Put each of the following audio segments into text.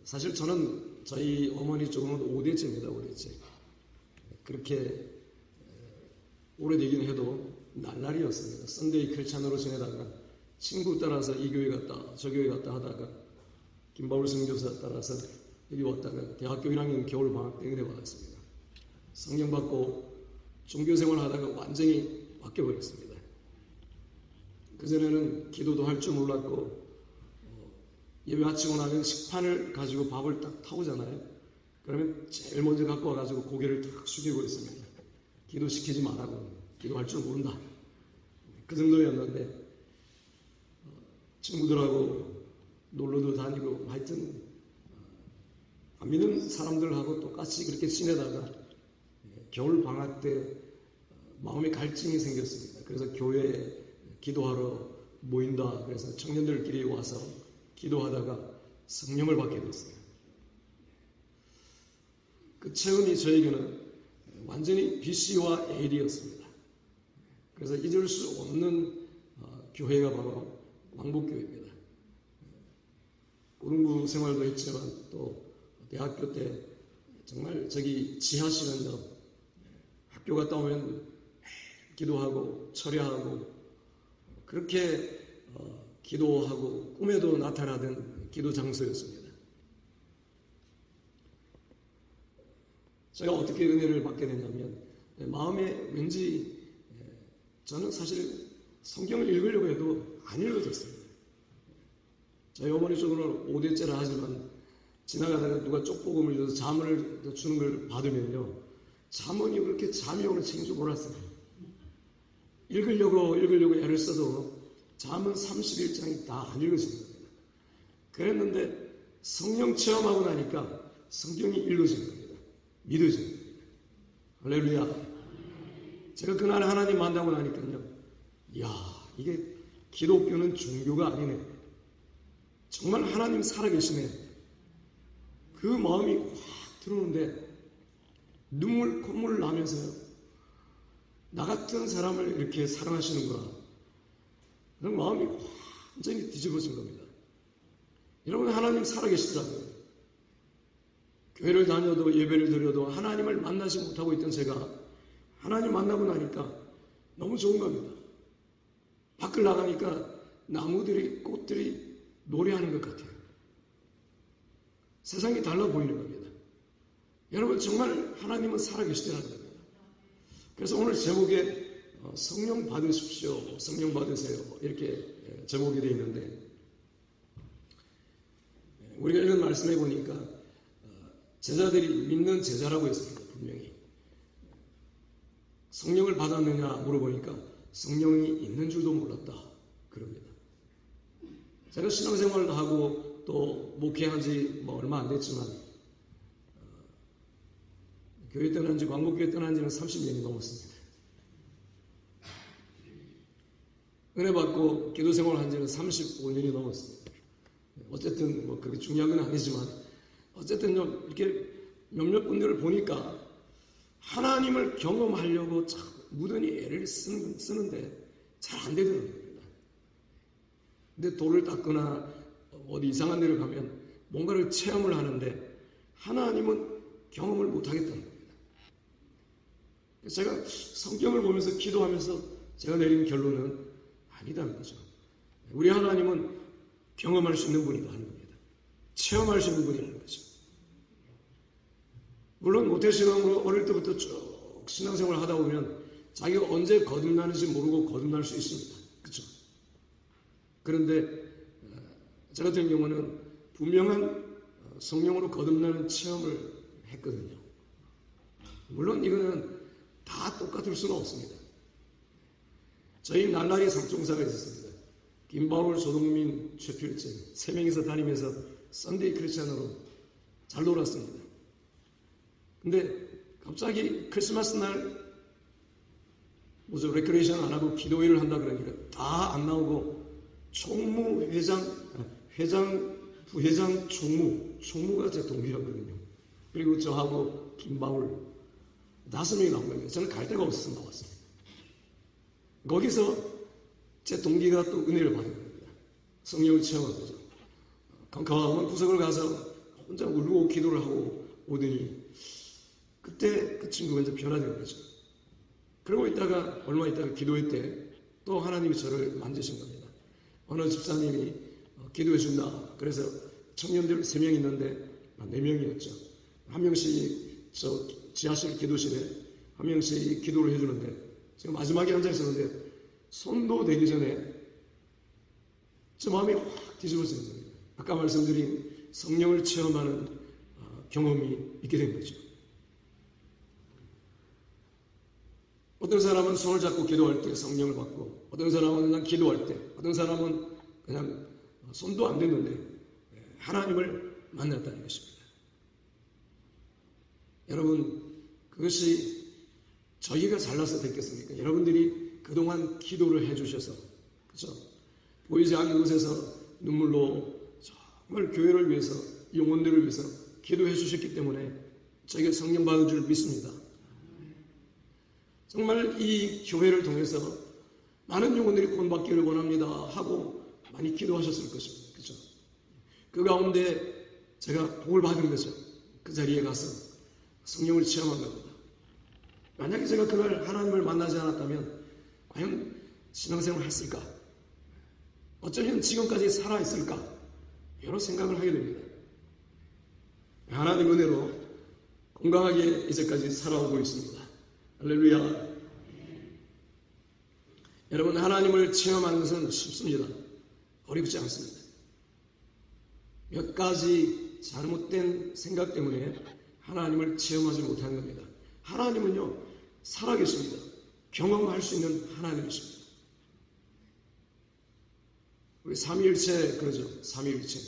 사실 저는 저희 어머니 쪽으로는 5대째입니다. 5대째. 그렇게 오래되긴 해도 날라리였습니다. 썬데이 크리스찬으로 지내다가 친구 따라서 이 교회 갔다 저 교회 갔다 하다가 김바울 선교사 따라서 여기 왔다가 대학교 1학년 겨울 방학 때 은혜 받았습니다. 성령 받고 종교생활 하다가 완전히 바뀌어버렸습니다. 그전에는 기도도 할 줄 몰랐고 예배 마치고 나면 식판을 가지고 밥을 딱 타오잖아요. 그러면 제일 먼저 갖고 와가지고 고개를 탁 숙이고 있습니다. 기도시키지 말라고. 기도할 줄 모른다. 그 정도였는데 친구들하고 놀러도 다니고 하여튼 안 믿는 사람들하고 똑같이 그렇게 지내다가 겨울 방학 때 마음의 갈증이 생겼습니다. 그래서 교회에 기도하러 모인다. 그래서 청년들끼리 와서 기도하다가 성령을 받게 됐어요. 그 체험이 저에게는 완전히 BC와 AD였습니다. 그래서 잊을 수 없는 교회가 바로 왕복교회입니다. 고등부 생활도 했지만 또 대학교 때 정말 저기 지하실은요, 학교 갔다 오면 기도하고 철야하고 그렇게 기도하고 꿈에도 나타나던 기도 장소였습니다. 제가 어떻게 은혜를 받게 되냐면 마음에 왠지 저는 사실 성경을 읽으려고 해도 안 읽어졌습니다. 저희 어머니 쪽으로는 5대째라 하지만 지나가다가 누가 쪽복음을 줘서 잠을 주는 걸 받으면요, 잠언이 그렇게 잠이 오는 책인 줄 몰랐어요. 읽으려고 애를 써도 잠언 31장이 다 안 읽어지는 겁니다. 그랬는데 성령 체험하고 나니까 성경이 읽어지는 겁니다. 믿어지는 겁니다. 할렐루야. 제가 그날 하나님 만나고 나니까요, 이야, 이게 기독교는 종교가 아니네. 정말 하나님 살아계시네. 그 마음이 확 들어오는데 콧물 나면서요, 나 같은 사람을 이렇게 사랑하시는구나. 그런 마음이 완전히 뒤집어진 겁니다. 여러분, 하나님 살아계시더라고요. 교회를 다녀도 예배를 드려도 하나님을 만나지 못하고 있던 제가 하나님 만나고 나니까 너무 좋은 겁니다. 밖을 나가니까 나무들이, 꽃들이 노래하는 것 같아요. 세상이 달라 보이는 겁니다. 여러분, 정말 하나님은 살아계시더라는 겁니다. 그래서 오늘 제목에 성령 받으십시오, 성령 받으세요, 이렇게 제목이 되어 있는데, 우리가 읽은 말씀해 보니까 제자들이 믿는 제자라고 했습니다. 분명히 성령을 받았느냐 물어보니까 성령이 있는 줄도 몰랐다 그럽니다. 제가 신앙생활도 하고 또 목회한 지 얼마 안 됐지만 교회 떠난 지, 광복교회 떠난 지는 30년이 넘었습니다. 은혜 받고 기도 생활을 한 지는 35년이 넘었습니다. 어쨌든 그렇게 중요한 건 아니지만 어쨌든 이렇게 몇몇 분들을 보니까 하나님을 경험하려고 참 무던히 애를 쓰는데 잘 안 되더라는 겁니다. 근데 돌을 닦거나 어디 이상한 데를 가면 뭔가를 체험을 하는데 하나님은 경험을 못 하겠다는 겁니다. 제가 성경을 보면서 기도하면서 제가 내린 결론은 아니다는 거죠. 우리 하나님은 경험할 수 있는 분이다 하는 겁니다. 체험할 수 있는 분이라는 거죠. 물론 모태신앙으로 어릴 때부터 쭉 신앙생활을 하다 보면 자기가 언제 거듭나는지 모르고 거듭날 수 있습니다. 그렇죠? 그런데 저 같은 경우는 분명한 성령으로 거듭나는 체험을 했거든요. 물론 이거는 다 똑같을 수는 없습니다. 저희 날라리 삼총사가 있었습니다. 김바울, 조동민, 최필재 3명이서 다니면서 썬데이 크리스찬으로 잘 놀았습니다. 근데 갑자기 크리스마스 날 레크레이션 안 하고 기도회를 한다 그러니까 다 안 나오고 총무, 회장, 부회장, 총무가 제 동기였거든요. 그리고 저하고 김바울 5명이 나온 거예요. 저는 갈 데가 없어서 나왔어요. 거기서 제 동기가 또 은혜를 받은 겁니다. 성령을 체험한 거죠. 컴컴한 구석을 가서 혼자 울고 기도를 하고 오더니 그때 그 친구가 이제 변화된 거죠. 그러고 있다가 얼마 있다가 기도회 때 또 하나님이 저를 만지신 겁니다. 어느 집사님이 기도해 준다. 그래서 청년들 3명 있는데 4명이었죠. 한 명씩 저 지하실 기도실에 한 명씩 기도를 해주는데 제가 마지막에 앉아 있었는데 손도 대기 전에 제 마음이 확 뒤집어지는 겁니다. 아까 말씀드린 성령을 체험하는 경험이 있게 된 거죠. 어떤 사람은 손을 잡고 기도할 때 성령을 받고, 어떤 사람은 그냥 기도할 때, 어떤 사람은 그냥 손도 안 됐는데 하나님을 만났다는 것입니다. 여러분, 그것이 저희가 잘나서 됐겠습니까? 여러분들이 그동안 기도를 해주셔서, 그렇죠? 보이지 않는 곳에서 눈물로 정말 교회를 위해서, 영혼들을 위해서 기도해 주셨기 때문에 저희가 성령 받은 줄 믿습니다. 정말 이 교회를 통해서 많은 영혼들이 구원받기를 원합니다 하고 많이 기도하셨을 것입니다. 그렇죠? 그 가운데 제가 복을 받은 거죠. 그 자리에 가서 성령을 체험한 겁니다. 만약에 제가 그날 하나님을 만나지 않았다면 과연 신앙생활을 했을까? 어쩌면 지금까지 살아있을까? 여러 생각을 하게 됩니다. 하나님 은혜로 건강하게 이제까지 살아오고 있습니다. 할렐루야. 여러분, 하나님을 체험하는 것은 쉽습니다. 어렵지 않습니다. 몇 가지 잘못된 생각 때문에 하나님을 체험하지 못하는 겁니다. 하나님은요, 살아계십니다. 경험할 수 있는 하나님이십니다. 우리 삼위일체 그러죠. 삼위일체.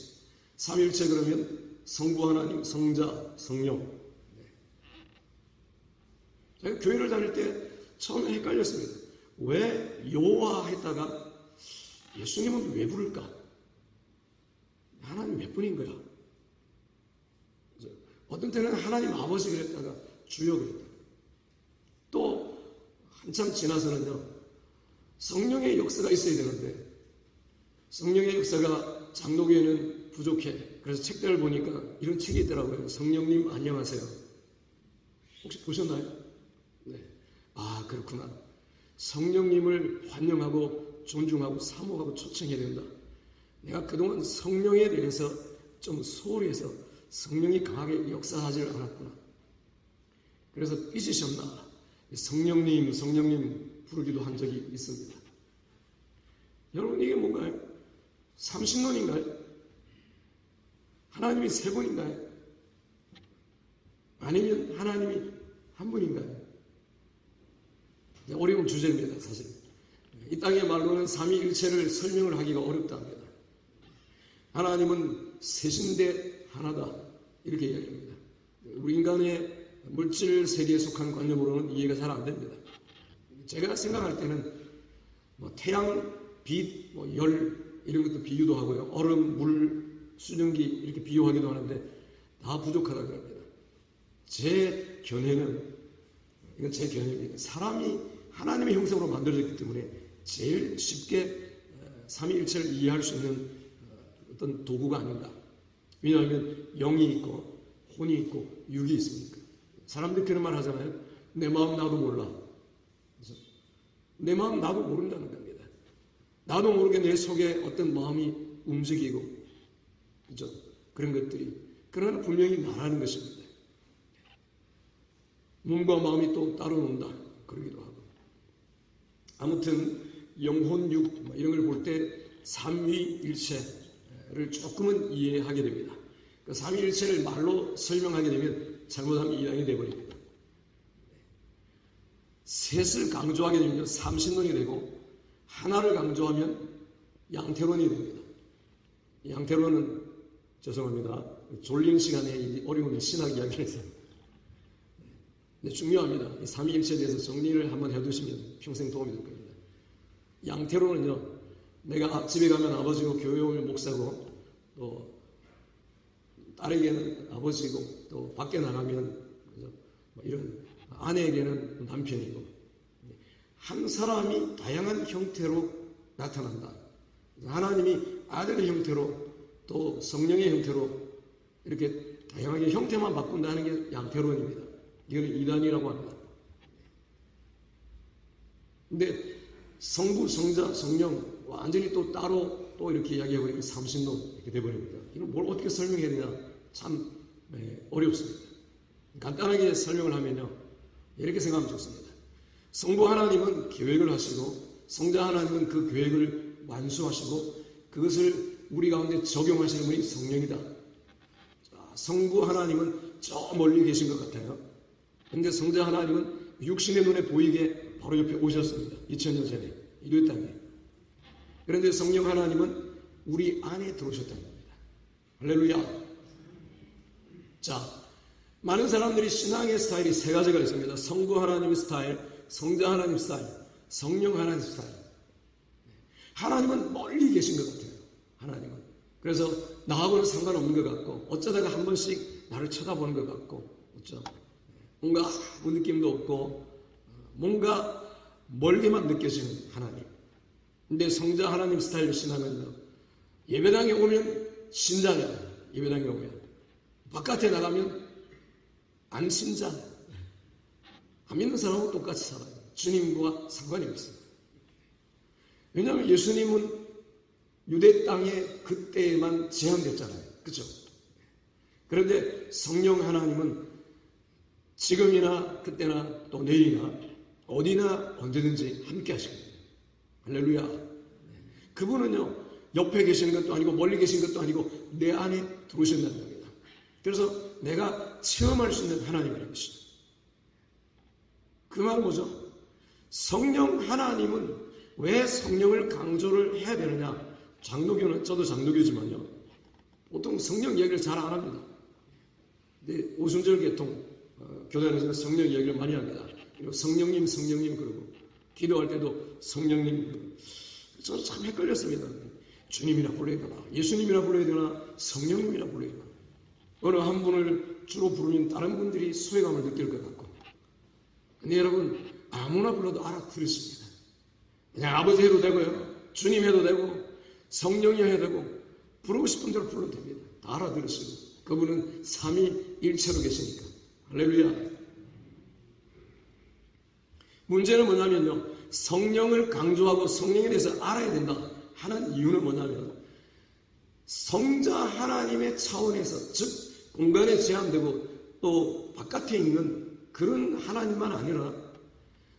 삼위일체 그러면 성부 하나님, 성자, 성령. 제가 교회를 다닐 때 처음에 헷갈렸습니다. 왜 여호와 했다가 예수님은 왜 부를까? 하나님 몇 분인 거야? 어떤 때는 하나님 아버지 그랬다가 주여 그랬다가 또 한참 지나서는요, 성령의 역사가 있어야 되는데 성령의 역사가 장로교회는 부족해. 그래서 책들을 보니까 이런 책이 있더라고요. 성령님 안녕하세요. 혹시 보셨나요? 네. 아, 그렇구나. 성령님을 환영하고 존중하고 사모하고 초청해야 된다. 내가 그동안 성령에 대해서 좀 소홀히 해서 성령이 강하게 역사하지를 않았구나. 그래서 삐지셨나? 성령님, 성령님 부르기도 한 적이 있습니다. 여러분, 이게 뭔가요? 삼신론인가요? 하나님이 세 분인가요? 아니면 하나님이 한 분인가요? 어려운 주제입니다, 사실. 이 땅의 말로는 삼위일체를 설명을 하기가 어렵답니다. 하나님은 셋인데 하나다, 이렇게 이야기합니다. 우리 인간의 물질 세계에 속한 관념으로는 이해가 잘 안 됩니다. 제가 생각할 때는 태양, 빛, 열 이런 것도 비유도 하고요. 얼음, 물, 수증기 이렇게 비유하기도 하는데 다 부족하다고 합니다. 제 견해는, 이건 제 견해입니다. 사람이 하나님의 형상으로 만들어졌기 때문에 제일 쉽게 삼위일체를 이해할 수 있는 어떤 도구가 아닌가. 왜냐하면 영이 있고 혼이 있고 육이 있으니까. 사람들이 그런 말 하잖아요. 내 마음 나도 몰라. 그래서 내 마음 나도 모른다는 겁니다. 나도 모르게 내 속에 어떤 마음이 움직이고, 그죠? 그런 것들이. 그러나 분명히 나라는 것입니다. 몸과 마음이 또 따로 논다. 그러기도 하고. 아무튼 영혼, 육 이런 걸 볼 때 삼위일체를 조금은 이해하게 됩니다. 그 삼위일체를 말로 설명하게 되면 잘못하면 이양이 되어버립니다. 셋을 강조하게 되면 삼신론이 되고 하나를 강조하면 양태론이 됩니다. 양태론은 죄송합니다. 졸린 시간에 어려운 신학 이야기를 해서 네, 중요합니다. 이 삼위일체에 대해서 정리를 한번 해두시면 평생 도움이 될 겁니다. 양태로는요, 내가 집에 가면 아버지고 교회 오면 목사고 또 딸에게는 아버지고 또 밖에 나가면 이런 아내에게는 남편이고 한 사람이 다양한 형태로 나타난다. 하나님이 아들의 형태로 또 성령의 형태로 이렇게 다양하게 형태만 바꾼다는 게 양태론입니다. 이거는 이단이라고 합니다. 근데 성부, 성자, 성령 완전히 또 따로 또 이렇게 이야기해버리면 삼신론 이렇게 돼버립니다. 이건 뭘 어떻게 설명해야 되냐 참 어렵습니다. 간단하게 설명을 하면요, 이렇게 생각하면 좋습니다. 성부 하나님은 계획을 하시고 성자 하나님은 그 계획을 완수하시고 그것을 우리 가운데 적용하시는 분이 성령이다. 자, 성부 하나님은 저 멀리 계신 것 같아요. 그런데 성자 하나님은 육신의 눈에 보이게 바로 옆에 오셨습니다. 2000년 전에 이 땅에. 그런데 성령 하나님은 우리 안에 들어오셨다는 겁니다. 할렐루야. 자, 많은 사람들이 신앙의 스타일이 세 가지가 있습니다. 성부 하나님의 스타일, 성자 하나님 스타일, 성령 하나님 스타일. 하나님은 멀리 계신 것 같아요. 하나님은. 그래서 나하고는 상관없는 것 같고 어쩌다가 한 번씩 나를 쳐다보는 것 같고 그렇죠? 뭔가 아무 느낌도 없고 뭔가 멀게만 느껴지는 하나님. 근데 성자 하나님 스타일로 신하면요, 예배당에 오면 신자냐, 예배당에 오면 바깥에 나가면 안 신자. 안 믿는 사람하고 똑같이 살아요. 주님과 상관이 없어요. 왜냐하면 예수님은 유대 땅에 그때에만 제한됐잖아요. 그렇죠? 그런데 성령 하나님은 지금이나 그때나 또 내일이나 어디나 언제든지 함께 하십니다. 할렐루야. 그분은요, 옆에 계신 것도 아니고 멀리 계신 것도 아니고 내 안에 들어오신다는 겁니다. 그래서 내가 체험할 수 있는 하나님이라는 것이죠. 그 말은 뭐죠? 성령 하나님은 왜 성령을 강조를 해야 되느냐? 장로교는, 저도 장로교지만요, 보통 성령 이야기를 잘 안 합니다. 근데 오순절 계통 교단에서는 성령 이야기를 많이 합니다. 그리고 성령님, 성령님 그러고 기도할 때도 성령님. 저는 참 헷갈렸습니다. 주님이라 불러야 되나, 예수님이라 불러야 되나, 성령님이라 불러야 되나. 어느 한 분을 주로 부르면 다른 분들이 소외감을 느낄 것 같고. 근데 여러분, 아무나 불러도 알아들으십니다. 그냥 아버지 해도 되고요, 주님 해도 되고, 성령이 해도 되고, 부르고 싶은 대로 불러도 됩니다. 다 알아들으시고. 그분은 삼위일체로 계시니까. 할렐루야. 문제는 뭐냐면요, 성령을 강조하고 성령에 대해서 알아야 된다 하는 이유는 뭐냐면, 성자 하나님의 차원에서, 즉 공간에 제한되고 또 바깥에 있는 그런 하나님만 아니라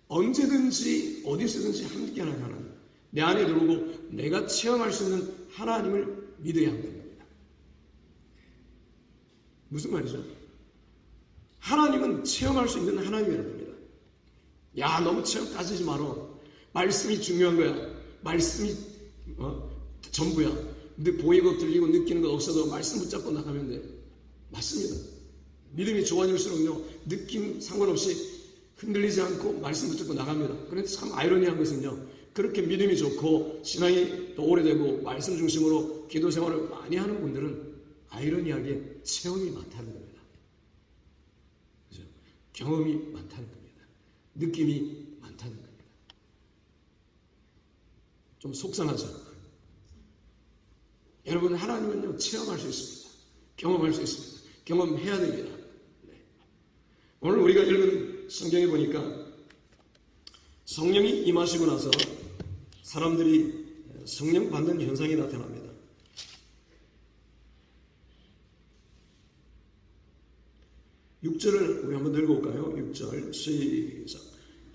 언제든지 어디서든지 함께하는 하나님, 내 안에 들어오고 내가 체험할 수 있는 하나님을 믿어야 한다는 겁니다. 무슨 말이죠? 하나님은 체험할 수 있는 하나님이라는 겁니다. 야, 너무 체험 따지지 마라. 말씀이 중요한 거야. 말씀이 전부야. 근데 보이고 들리고 느끼는 것 없어도 말씀 붙잡고 나가면 돼. 맞습니다. 믿음이 좋아질수록요, 느낌 상관없이 흔들리지 않고 말씀 붙잡고 나갑니다. 그런데 참 아이러니한 것은요, 그렇게 믿음이 좋고 신앙이 또 오래되고 말씀 중심으로 기도 생활을 많이 하는 분들은 아이러니하게 체험이 많다는 겁니다. 그죠? 경험이 많다는 겁니다. 느낌이 많다는 겁니다. 좀 속상하죠? 여러분, 하나님은요, 체험할 수 있습니다. 경험할 수 있습니다. 경험해야 됩니다. 네. 오늘 우리가 읽은 성경에 보니까 성령이 임하시고 나서 사람들이 성령 받는 현상이 나타납니다. 6절을 우리 한번 읽어볼까요? 6절 시작.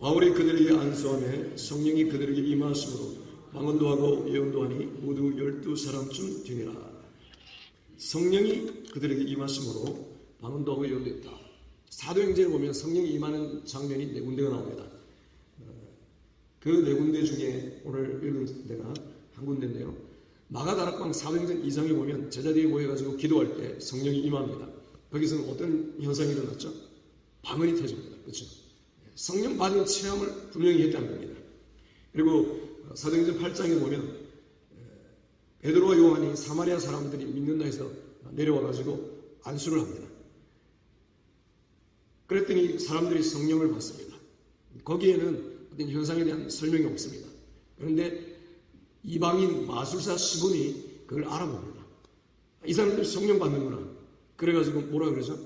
바울이 그들에게 안수하며 성령이 그들에게 임하심으로 방언도 하고 예언도 하니 모두 12사람쯤 되니라. 성령이 그들에게 임하심으로 방언도 하고 예언도 했다. 사도행전에 보면 성령이 임하는 장면이 4군데가 나옵니다. 그 4군데 중에 오늘 읽은 데가 한 군데인데요, 마가다락방 사도행전 2장에 보면 제자들이 모여가지고 기도할 때 성령이 임합니다. 거기서는 어떤 현상이 일어났죠? 방언이 터집니다. 그렇죠? 성령 받은 체험을 분명히 했다는 겁니다. 그리고 사도행전 8장에 보면 베드로와 요한이 사마리아 사람들이 믿는다 해서 내려와가지고 안수를 합니다. 그랬더니 사람들이 성령을 받습니다. 거기에는 어떤 현상에 대한 설명이 없습니다. 그런데 이방인 마술사 시몬이 그걸 알아봅니다. 이 사람들이 성령 받는구나. 그래가지고 뭐라 그러죠?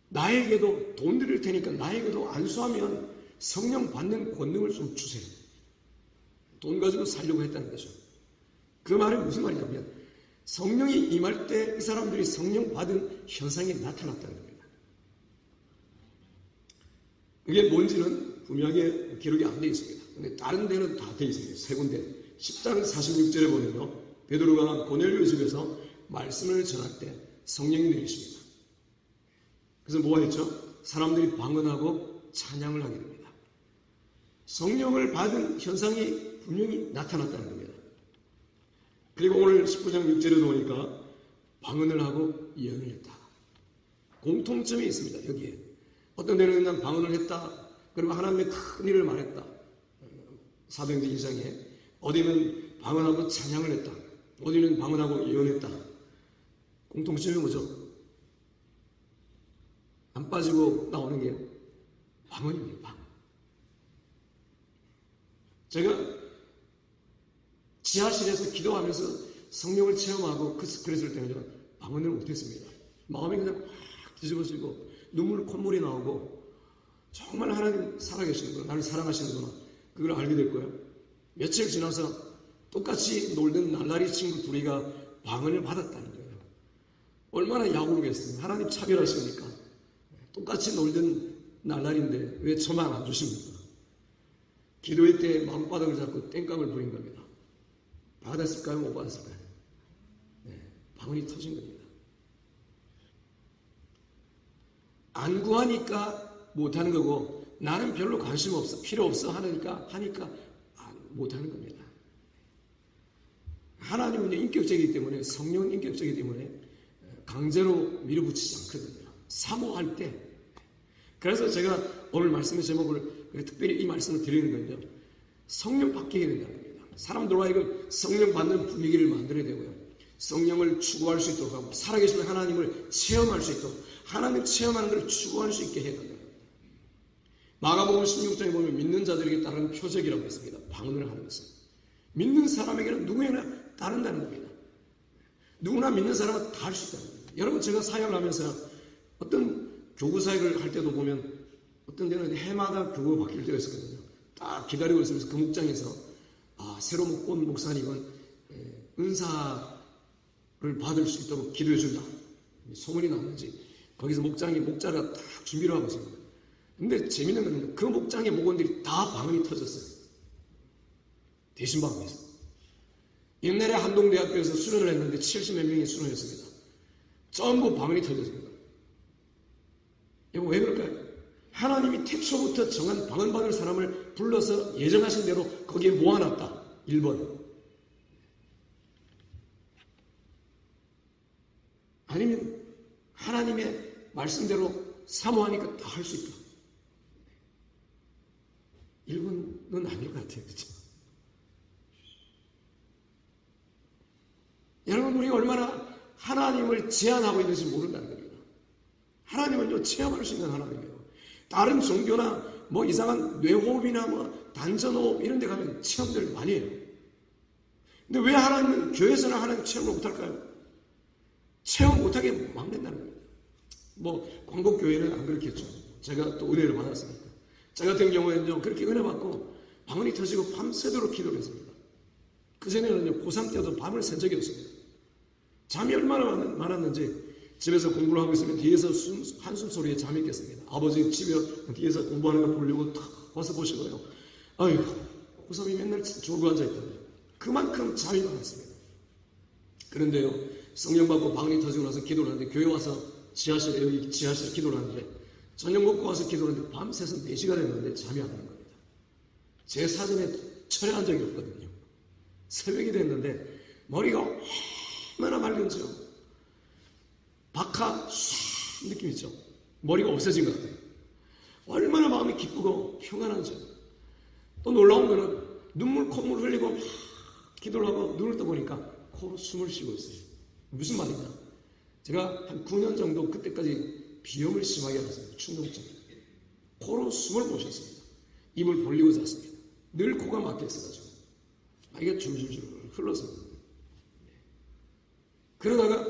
나에게도 돈 드릴 테니까 나에게도 안수하면 성령 받는 권능을 좀 주세요. 돈 가지고 살려고 했다는 거죠. 그 말은 무슨 말이냐면 성령이 임할 때 이 사람들이 성령 받은 현상이 나타났다는 겁니다. 그게 뭔지는 분명하게 기록이 안 되어 있습니다. 근데 다른 데는 다 되어 있습니다. 세 군데. 10장 46절에 보면요. 베드로가 고넬료 집에서 말씀을 전할 때 성령이 내리십니다. 그래서 뭐가 있죠? 사람들이 방언하고 찬양을 하게 됩니다. 성령을 받은 현상이 분명히 나타났다는 겁니다. 그리고 오늘 19장 6절에도 보니까 방언을 하고 예언을 했다. 공통점이 있습니다. 여기에. 어떤 데는 그냥 방언을 했다. 그리고 하나님의 큰 일을 말했다. 사도행전 2장에. 어디는 방언하고 찬양을 했다. 어디는 방언하고 예언했다. 공통점이 뭐죠? 안 빠지고 나오는 게 방언입니다. 방언. 제가 지하실에서 기도하면서 성령을 체험하고 그랬을 때는 방언을 못했습니다. 마음이 그냥 확 뒤집어지고 눈물 콧물이 나오고 정말 하나님 살아계시는구나, 나를 사랑하시는구나, 그걸 알게 될 거예요. 며칠 지나서 똑같이 놀던 날라리 친구 둘이가 방언을 받았다는 거예요. 얼마나 야구르겠어요. 하나님 차별하시니까. 똑같이 놀던 날라리인데 왜 저만 안 주십니까? 기도회 때 마음바닥을 잡고 땡깡을 부린 겁니다. 받았을까요? 못 받았을까요? 네, 방언이 터진 겁니다. 안 구하니까 못하는 거고 나는 별로 관심 없어, 필요 없어 하니까 못하는 겁니다. 하나님은 인격적이기 때문에, 성령은 인격적이기 때문에 강제로 밀어붙이지 않거든요. 사모할 때. 그래서 제가 오늘 말씀의 제목을 특별히 이 말씀을 드리는 건요, 성령 받게 된다는 겁니다. 사람들과 이걸 성령 받는 분위기를 만들어야 되고요, 성령을 추구할 수 있도록 하고 살아계신 하나님을 체험할 수 있도록, 하나님 체험하는 것을 추구할 수 있게 해야 된다. 마가복음 16장에 보면 믿는 자들에게 따르는 표적이라고 했습니다. 방언을 하는 것은 믿는 사람에게는 누구에나 따른다는 겁니다. 누구나 믿는 사람은 다 할 수 있다는 겁니다. 여러분, 제가 사역을 하면서 어떤 교구 사역을 할 때도 보면 어떤 데는 해마다 교구가 바뀔 때가 있었거든요. 딱 기다리고 있으면서 그 목장에서 새로 온 목사님은 은사를 받을 수 있도록 기도해 준다, 소문이 났는지 거기서 목자가 딱 준비를 하고 있습니다. 근데 재밌는 건 그 목장의 목원들이 다 방언이 터졌어요. 대신 방언에서. 옛날에 한동대학교에서 수련을 했는데 70몇 명이 수련했습니다. 전부 방언이 터졌습니다. 이거 왜 그럴까요? 하나님이 태초부터 정한 방언 받을 사람을 불러서 예정하신 대로 거기에 모아놨다. 1번. 아니면 하나님의 말씀대로 사모하니까 다 할 수 있다. 1번은 아닐 것 같아요. 그렇죠? 여러분, 우리가 얼마나 하나님을 제한하고 있는지 모른다는 겁니다. 하나님은요, 체험할 수 있는 하나님이에요. 다른 종교나 뭐 이상한 뇌호흡이나 뭐 단전호흡 이런 데 가면 체험들 많이 해요. 근데 왜 하나님은 교회에서는 하나님 체험을 못할까요? 체험 못하게 막는다는 겁니다. 뭐 광복교회는 안 그렇겠죠. 제가 또 은혜를 받았으니까. 저 같은 경우에는요, 그렇게 은혜 받고 방언이 터지고 밤새도록 기도를 했습니다. 그전에는요, 고3 때도 밤을 샌 적이 없습니다. 잠이 얼마나 많았는지 집에서 공부를 하고 있으면 뒤에서 한숨 소리에 잠이 깼습니다. 아버지 집에 뒤에서 공부하는 거 보려고 탁 벗어보시고요. 아이고, 고3이 맨날 졸고 앉아있다고요. 그만큼 잠이 많았습니다. 그런데요, 성령 받고 방언이 터지고 나서 기도를 하는데, 교회 와서 여기 지하실에 기도를 하는데, 저녁 먹고 와서 기도를 하는데 밤새서 4시가 됐는데 잠이 안 오는 겁니다. 제 사전에 철회한 적이 없거든요. 새벽이 됐는데 머리가 얼마나 맑은지요. 박하 쏴 느낌 있죠. 머리가 없어진 것 같아요. 얼마나 마음이 기쁘고 평안한지요. 또 놀라운 거는 눈물 콧물 흘리고 막 기도를 하고 눈을 떠보니까 코로 숨을 쉬고 있어요. 무슨 말이냐, 제가 한 9년 정도 그때까지 비염을 심하게 앓았습니다. 충동증. 코로 숨을 못 쉬었습니다. 입을 벌리고 잤습니다. 늘 코가 막혀 있어가지고 이게 줄줄줄 흘러서. 그러다가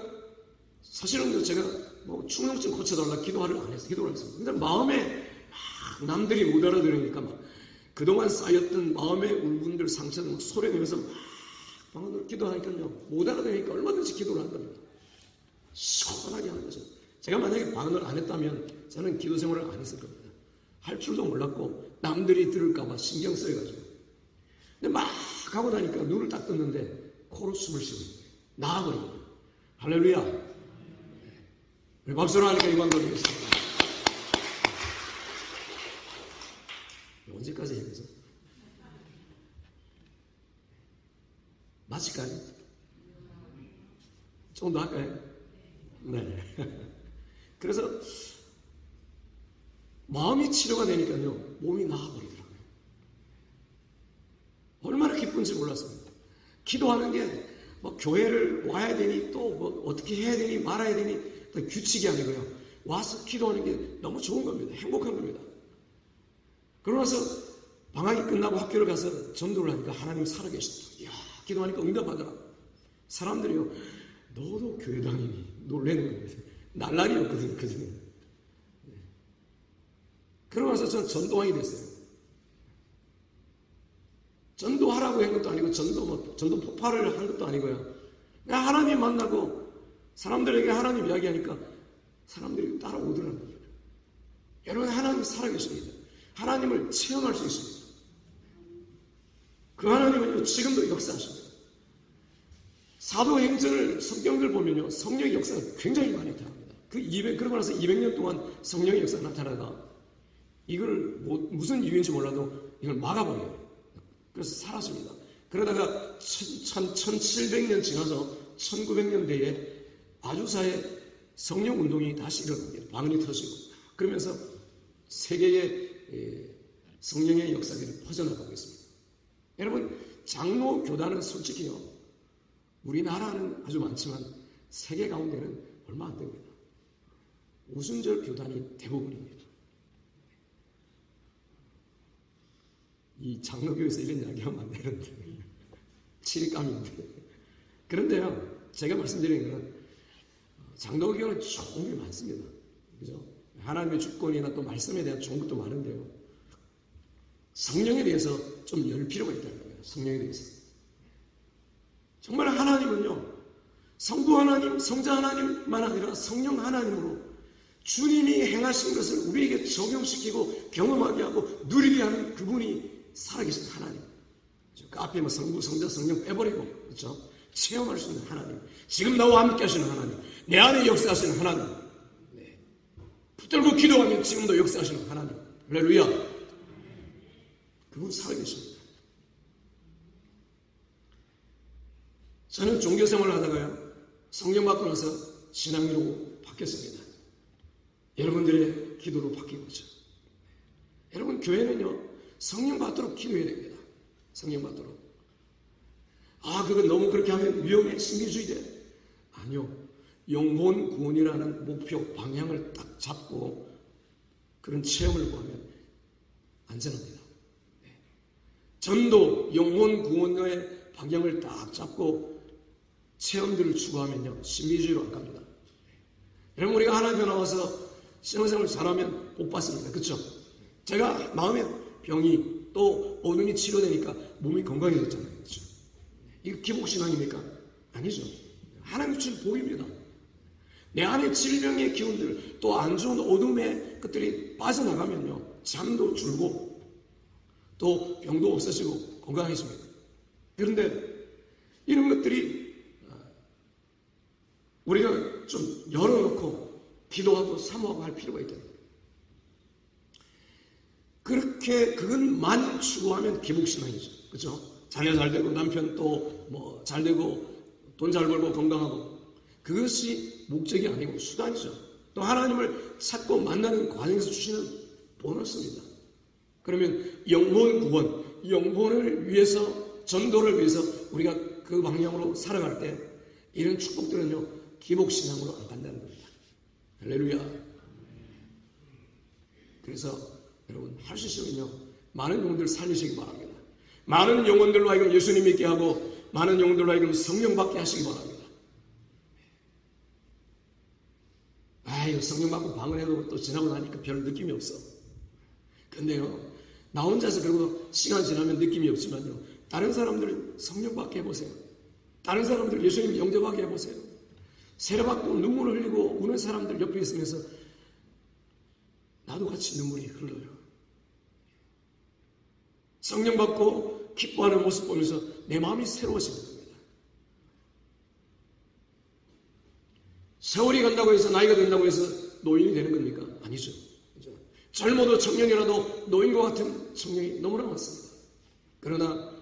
사실은 제가 뭐 충농증 고쳐달라 기도를 안 했어요. 기도를 안 했어요. 근데 마음에 막 남들이 못 알아들으니까 막 그동안 쌓였던 마음의 울분들, 상처를 막 소리내면서 막 방언으로 기도하니까요. 못 알아들으니까 얼마든지 기도를 한 겁니다. 시원하게 하는 거죠. 제가 만약에 방언을 안 했다면 저는 기도 생활을 안 했을 겁니다. 할 줄도 몰랐고 남들이 들을까 봐 신경 써가지고. 근데 막 하고 나니까 눈을 딱 떴는데 코로 숨을 쉬고 나아버린 거예요. 할렐루야. 박수로 하니까 이만 돌리겠습니다. 언제까지 해야 되죠? 마칠까요? 조금 더 할까요? 네. 그래서 마음이 치료가 되니까요, 몸이 나아버리더라고요. 얼마나 기쁜지 몰랐습니다. 기도하는 게 뭐 교회를 와야 되니 또 뭐 어떻게 해야 되니 말아야 되니 규칙이 아니고요. 와서 기도하는 게 너무 좋은 겁니다. 행복한 겁니다. 그러고 나서 방학이 끝나고 학교를 가서 전도를 하니까 하나님 살아계시다. 이야, 기도하니까 응답하더라. 사람들이요, 너도 교회 다니니 놀래는 겁니다. 날라리였거든요, 그전에. 그러고 나서 저는 전도왕이 됐어요. 전도하라고 한 것도 아니고 전도 폭발을 한 것도 아니고요. 그냥 하나님 만나고 사람들에게 하나님 이야기하니까 사람들이 따라오더라는 거예요. 여러분, 하나님 살아계십니다. 하나님을 체험할 수 있습니다. 그 하나님은요, 지금도 역사하십니다. 사도행전을 성경들 보면요, 성령의 역사가 굉장히 많이 나타납니다. 그러고 나서 200년 동안 성령의 역사가 나타나다가 이걸 무슨 이유인지 몰라도 이걸 막아버려요. 그래서 사라집니다. 그러다가 1700년 지나서 1900년대에 아주사의 성령 운동이 다시 일어납니다. 방언이 터지고. 그러면서 세계의 성령의 역사들이 퍼져나가고 있습니다. 여러분, 장로 교단은 솔직히요, 우리나라는 아주 많지만 세계 가운데는 얼마 안 됩니다. 오순절 교단이 대부분입니다. 이 장로교에서 이런 이야기하면 안 되는데 치리감인데. 그런데요, 제가 말씀드리는 건 장로교는 좋은 게 많습니다. 그죠? 하나님의 주권이나 또 말씀에 대한 좋은 것도 많은데요, 성령에 대해서 좀 열 필요가 있다는 거예요. 성령에 대해서. 정말 하나님은요, 성부 하나님, 성자 하나님만 아니라 성령 하나님으로 주님이 행하신 것을 우리에게 적용시키고 경험하게 하고 누리게 하는 그분이 살아계신 하나님. 그 앞에 뭐 성부, 성자, 성령 빼버리고, 그렇죠? 체험할 수 있는 하나님. 지금 나와 함께 하시는 하나님. 내 안에 역사하시는 하나님. 네. 붙들고 기도하면 지금도 역사하시는 하나님. 할렐루야. 그분 살아계십니다. 저는 종교생활을 하다가요, 성령 받고 나서 신앙인으로 바뀌었습니다. 여러분들의 기도로 바뀐 거죠. 여러분, 교회는요, 성령 받도록 기도해야 됩니다. 성령 받도록. 아, 그건 너무 그렇게 하면 위험해, 신비주의돼. 아니요. 영혼 구원이라는 목표, 방향을 딱 잡고 그런 체험을 구하면 안전합니다. 네. 전도, 영혼 구원의 방향을 딱 잡고 체험들을 추구하면요, 신비주의로 안 갑니다. 여러분, 우리가 하나님 나와서 신앙생활을 잘하면 복 받습니다. 그렇죠? 제가 마음에 병이 또 어둠이 치료되니까 몸이 건강해졌잖아요. 그렇죠? 이거 기복신앙입니까? 아니죠. 하나님 주신 복입니다. 내 안에 질병의 기운들, 또 안 좋은 어둠의 것들이 빠져나가면요, 잠도 줄고 또 병도 없어지고 건강해집니다. 그런데 이런 것들이 우리가 좀 열어놓고 기도하고 사모하고 할 필요가 있다. 그렇게 그것만 추구하면 기복신앙이죠. 그렇죠? 자녀 잘 되고 남편 또 뭐 잘 되고 돈 잘 벌고 건강하고, 그것이 목적이 아니고 수단이죠. 또 하나님을 찾고 만나는 과정에서 주시는 보너스입니다. 그러면 영혼 구원, 영혼을 위해서, 전도를 위해서 우리가 그 방향으로 살아갈 때 이런 축복들은요, 기복신앙으로 안 간다는 겁니다. 할렐루야. 그래서 여러분, 할 수 있으면요, 많은 영혼들 살리시기 바랍니다. 많은 영혼들로 하여금 예수님 믿게 하고 많은 영혼들로 하여금 성령 받게 하시기 바랍니다. 성령 받고 방언해도 또 지나고 나니까 별 느낌이 없어. 근데요, 나 혼자서 그러고 시간 지나면 느낌이 없지만요, 다른 사람들 성령 받게 해보세요. 다른 사람들 예수님 영접하게 해보세요. 세례받고 눈물을 흘리고 우는 사람들 옆에 있으면서 나도 같이 눈물이 흘러요. 성령 받고 기뻐하는 모습 보면서 내 마음이 새로워지는 겁니다. 세월이 간다고 해서, 나이가 된다고 해서 노인이 되는 겁니까? 아니죠. 젊어도 청년이라도 노인과 같은 청년이 너무나 많습니다. 그러나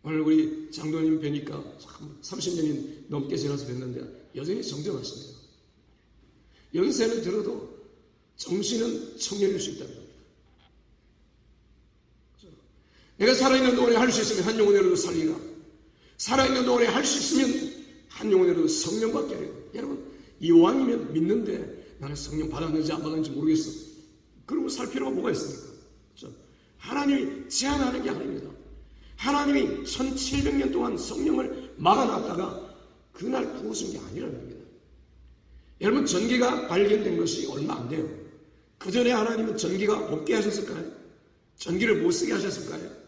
오늘 우리 장로님 뵈니까 참 30년이 넘게 지나서 뵀는데 여전히 정정하시네요. 연세는 들어도 정신은 청년일 수 있다는 겁니다. 내가 살아있는 동안에 할 수 있으면 한 영혼이라도 살리라. 살아있는 동안에 할 수 있으면 한 영혼이라도 성령 받게 하려. 여러분, 이왕이면 믿는데 나는 성령 받았는지 안 받았는지 모르겠어. 그러고 살 필요가 뭐가 있습니까? 그렇죠? 하나님이 제한하는 게 아닙니다. 하나님이 1700년 동안 성령을 막아놨다가 그날 부어준 게 아니라는 겁니다. 여러분, 전기가 발견된 것이 얼마 안 돼요. 그 전에 하나님은 전기가 없게 하셨을까요? 전기를 못 쓰게 하셨을까요?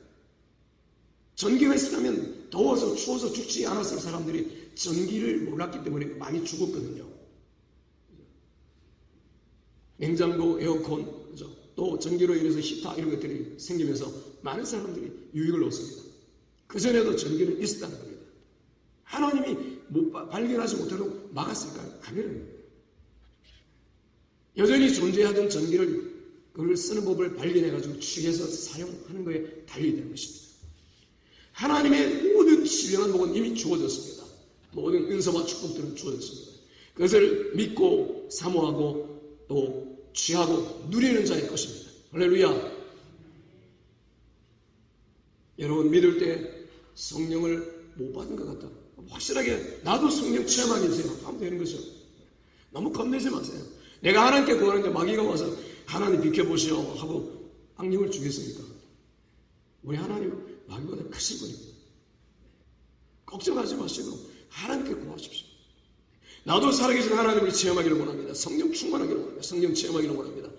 전기가 있었다면 더워서 추워서 죽지 않았을 사람들이 전기를 몰랐기 때문에 많이 죽었거든요. 냉장고, 에어컨, 그죠? 또 전기로 인해서 히터 이런 것들이 생기면서 많은 사람들이 유익을 얻습니다. 그전에도 전기는 있었다는 겁니다. 하나님이 발견하지 못하도록 막았을까요? 아니라는 겁니다. 여전히 존재하던 전기를 그걸 쓰는 법을 발견해가지고 취해서 사용하는 거에 달려있다는 것입니다. 하나님의 모든 신령한 복은 이미 주어졌습니다. 모든 은사와 축복들은 주어졌습니다. 그것을 믿고 사모하고 또 취하고 누리는 자의 것입니다. 할렐루야. 여러분, 믿을 때 성령을 못 받은 것 같다. 확실하게 나도 성령 체험하게 해주세요 하면 되는 거죠. 너무 겁내지 마세요. 내가 하나님께 구하는데 마귀가 와서 하나님 비켜보시오 하고 악령을 주겠습니까? 우리 하나님 마귀보다 크신 분입니다. 걱정하지 마시고 하나님께 구하십시오. 나도 살아계신 하나님을 체험하기를 원합니다. 성령 충만하기를 원합니다. 성령 체험하기를 원합니다.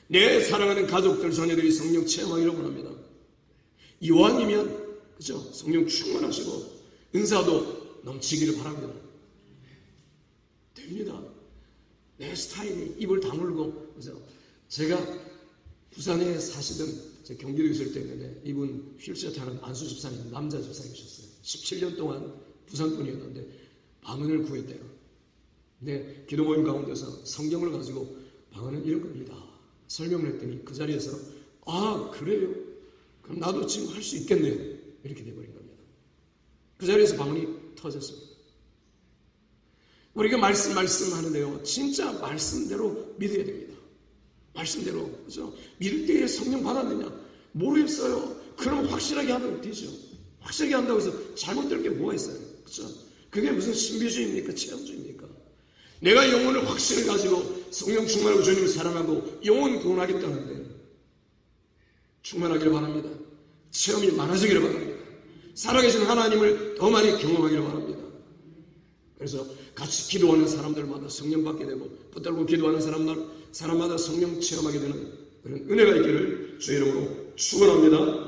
내 사랑하는 가족들, 자녀들이 성령 체험하기를 원합니다. 이왕이면 그죠? 성령 충만하시고 은사도 넘치기를 바랍니다. 됩니다. 내 스타일이 입을 다물고, 그래서 제가 부산에 사시던 제 경기도에 있을 때 있는데 이분 휠체어 타는 안수 집사님, 남자 집사님이셨어요. 17년 동안 부산 분이었는데 방언을 구했대요. 근데 기도 모임 가운데서 성경을 가지고 방언은 이런 겁니다 설명을 했더니 그 자리에서 아 그래요? 그럼 나도 지금 할 수 있겠네요. 이렇게 돼버린 겁니다. 그 자리에서 방언이 터졌습니다. 우리가 말씀하는데요, 진짜 말씀대로 믿어야 됩니다. 말씀대로, 그죠? 믿을 때에 성령 받았느냐? 모르겠어요. 그럼 확실하게 하면 되죠. 확실하게 한다고 해서 잘못될 게 뭐가 있어요? 그죠? 그게 무슨 신비주의입니까? 체험주의입니까? 내가 영혼을 확신을 가지고 성령 충만하고 주님을 사랑하고 영혼 구원하겠다는데 충만하기를 바랍니다. 체험이 많아지기를 바랍니다. 살아계신 하나님을 더 많이 경험하기를 바랍니다. 그래서 같이 기도하는 사람들마다 성령 받게 되고 붙들고 기도하는 사람마다 성령 체험하게 되는 그런 은혜가 있기를 주의 이름으로 축원합니다.